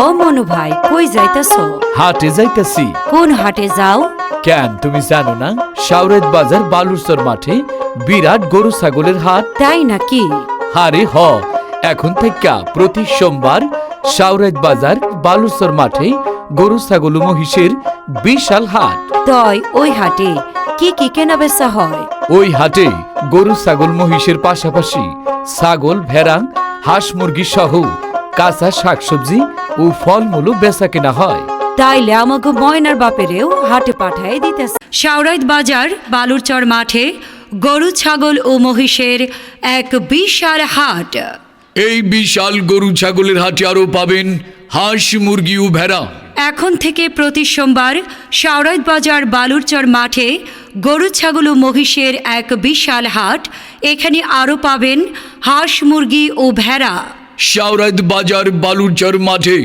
ও মনু ভাই, কই যাইতাছো? হাটে যাইতাছি। কোন হাটে যাও? কেন তুমি জানো না? শাওরাত বাজার বালুরচর মাঠে বিরাট গরু ছাগলের হাট। তাই নাকি? আরে হ, এখন থেকে প্রতি সোমবার শাওরাত বাজার বালুরচর মাঠে গরু ছাগল ও মহিষের বিশাল হাট। তয় ওই হাটে কি কি কেনা বেচা হয়? ওই হাটে গরু ছাগল মহিষের পাশাপাশি ছাগল ভেড়া হাঁস মুরগি সহ কাঁচা শাকসবজি ও ফলমূলও বেচা কেনা হয়। তাইলে আমাকে ময়নার বাপেরেও হাটে পাঠায় দিতেছে। শাওরাত বাজার বালুরচর মাঠে গরু ছাগল ও মহিষের এক বিশাল হাট। এই বিশাল গরু ছাগলের হাটে আরও পাবেন হাঁস মুরগি ও ভেড়া। এখন থেকে প্রতি সোমবার শাওরাত বাজার বালুরচর মাঠে গরু ছাগল ও মহিষের এক বিশাল হাট। এখানে আরও পাবেন হাঁস মুরগি ও ভেড়া। শাওরাত বাজার বালুরচর মাঠে।